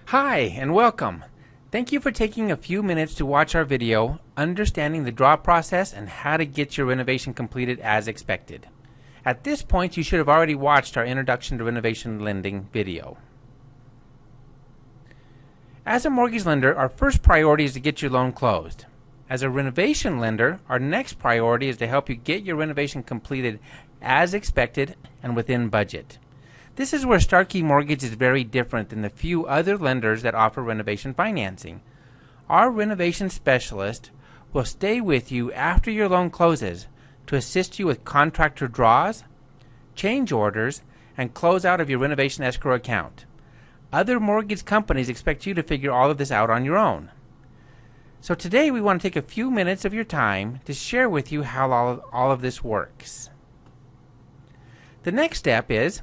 Hi and welcome. Thank you for taking a few minutes to watch our video, Understanding the Draw Process and How to Get Your Renovation Completed as Expected. At this point, you should have already watched our Introduction to Renovation Lending video. As a mortgage lender, our first priority is to get your loan closed. As a renovation lender, our next priority is to help you get your renovation completed as expected and within budget. This is where Starkey Mortgage is very different than the few other lenders that offer renovation financing. Our renovation specialist will stay with you after your loan closes to assist you with contractor draws, change orders, and closeout of your renovation escrow account. Other mortgage companies expect you to figure all of this out on your own. So today we want to take a few minutes of your time to share with you how all of this works. The next step is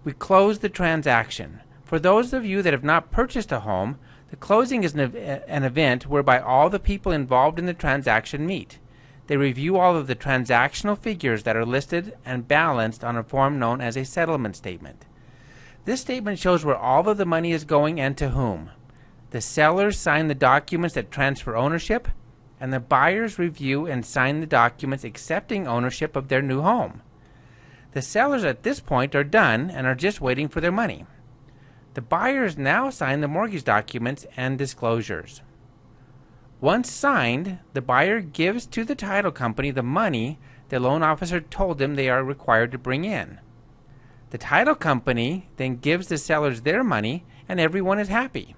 we close the transaction. For those of you that have not purchased a home, the closing is an event whereby all the people involved in the transaction meet. They review all of the transactional figures that are listed and balanced on a form known as a settlement statement. This statement shows where all of the money is going and to whom. The sellers sign the documents that transfer ownership, and the buyers review and sign the documents accepting ownership of their new home. The sellers at this point are done and are just waiting for their money. The buyers now sign the mortgage documents and disclosures. Once signed, the buyer gives to the title company the money the loan officer told them they are required to bring in. The title company then gives the sellers their money and everyone is happy.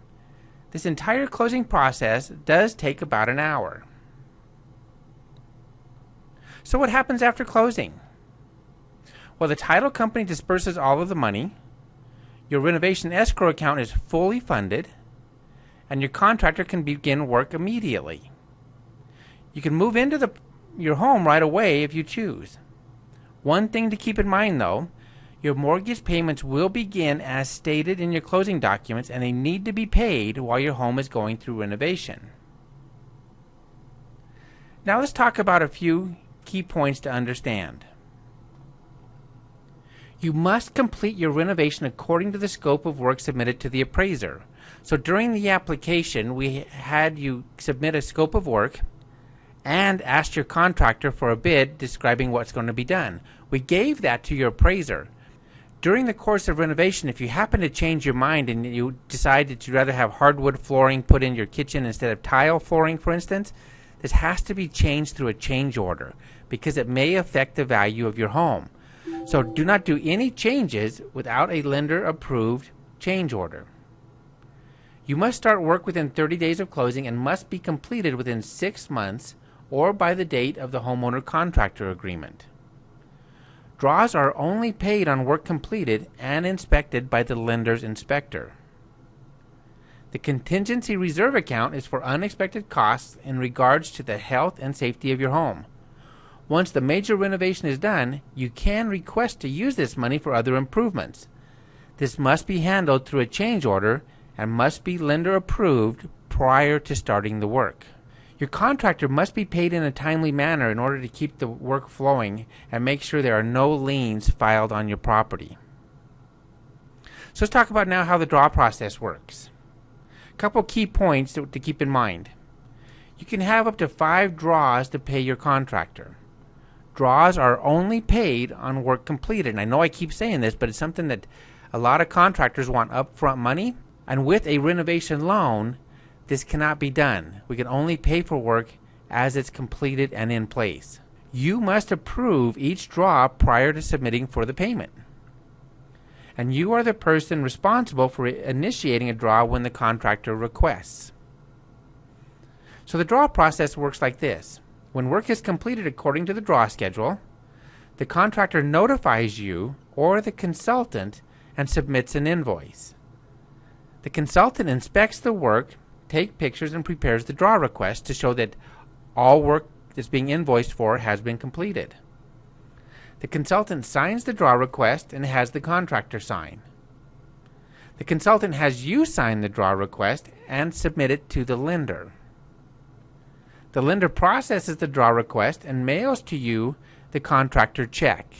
This entire closing process does take about an hour. So what happens after closing? Well, the title company disperses all of the money, your renovation escrow account is fully funded, and your contractor can begin work immediately. You can move into your home right away if you choose. One thing to keep in mind though, your mortgage payments will begin as stated in your closing documents and they need to be paid while your home is going through renovation. Now let's talk about a few key points to understand. You must complete your renovation according to the scope of work submitted to the appraiser. So during the application, we had you submit a scope of work and asked your contractor for a bid describing what's going to be done. We gave that to your appraiser. During the course of renovation, if you happen to change your mind and you decide that you'd rather have hardwood flooring put in your kitchen instead of tile flooring, for instance, this has to be changed through a change order because it may affect the value of your home. So do not do any changes without a lender-approved change order. You must start work within 30 days of closing and must be completed within 6 months or by the date of the homeowner-contractor agreement. Draws are only paid on work completed and inspected by the lender's inspector. The contingency reserve account is for unexpected costs in regards to the health and safety of your home. Once the major renovation is done, you can request to use this money for other improvements. This must be handled through a change order and must be lender approved prior to starting the work. Your contractor must be paid in a timely manner in order to keep the work flowing and make sure there are no liens filed on your property. So let's talk about now how the draw process works. A couple key points to keep in mind. You can have up to 5 draws to pay your contractor. Draws are only paid on work completed. And I know I keep saying this, but it's something that a lot of contractors want upfront money. And with a renovation loan, this cannot be done. We can only pay for work as it's completed and in place. You must approve each draw prior to submitting for the payment. And you are the person responsible for initiating a draw when the contractor requests. So the draw process works like this. When work is completed according to the draw schedule, the contractor notifies you or the consultant and submits an invoice. The consultant inspects the work, takes pictures, and prepares the draw request to show that all work that's being invoiced for has been completed. The consultant signs the draw request and has the contractor sign. The consultant has you sign the draw request and submit it to the lender. The lender processes the draw request and mails to you the contractor check.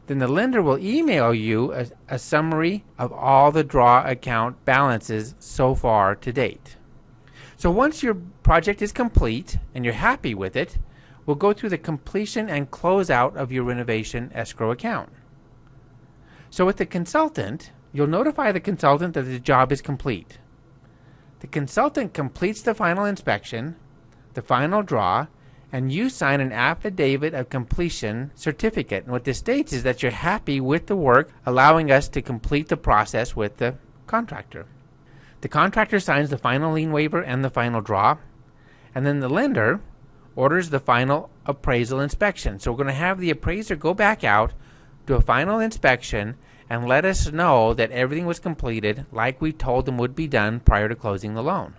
Then the lender will email you a summary of all the draw account balances so far to date. So once your project is complete and you're happy with it, we'll go through the completion and closeout of your renovation escrow account. So with the consultant, you'll notify the consultant that the job is complete. The consultant completes the final inspection, the final draw, and you sign an affidavit of completion certificate. And what this states is that you're happy with the work, allowing us to complete the process with the contractor. The contractor signs the final lien waiver and the final draw, and then the lender orders the final appraisal inspection. So we're going to have the appraiser go back out, do a final inspection, and let us know that everything was completed like we told them would be done prior to closing the loan.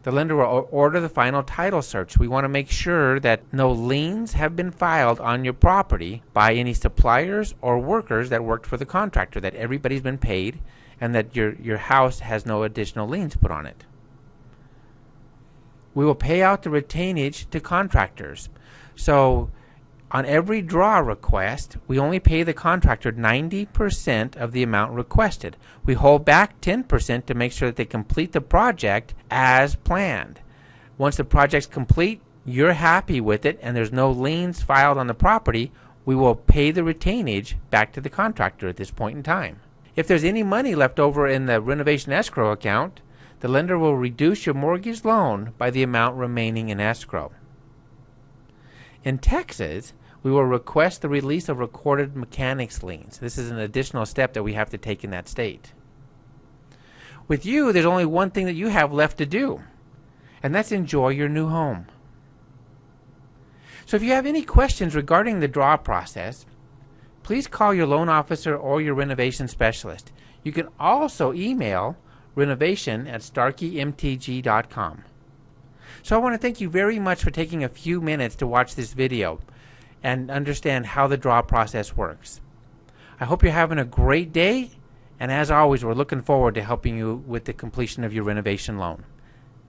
The lender will order the final title search. We want to make sure that no liens have been filed on your property by any suppliers or workers that worked for the contractor, that everybody's been paid, and that your house has no additional liens put on it. We will pay out the retainage to contractors. So on every draw request, we only pay the contractor 90% of the amount requested. We hold back 10% to make sure that they complete the project as planned. Once the project's complete, you're happy with it, and there's no liens filed on the property, we will pay the retainage back to the contractor at this point in time. If there's any money left over in the renovation escrow account, the lender will reduce your mortgage loan by the amount remaining in escrow. In Texas, we will request the release of recorded mechanics liens. This is an additional step that we have to take in that state. With you, there's only one thing that you have left to do, and that's enjoy your new home. So if you have any questions regarding the draw process, please call your loan officer or your renovation specialist. You can also email renovation@starkeymtg.com. So I want to thank you very much for taking a few minutes to watch this video and understand how the draw process works. I hope you're having a great day, and as always, we're looking forward to helping you with the completion of your renovation loan.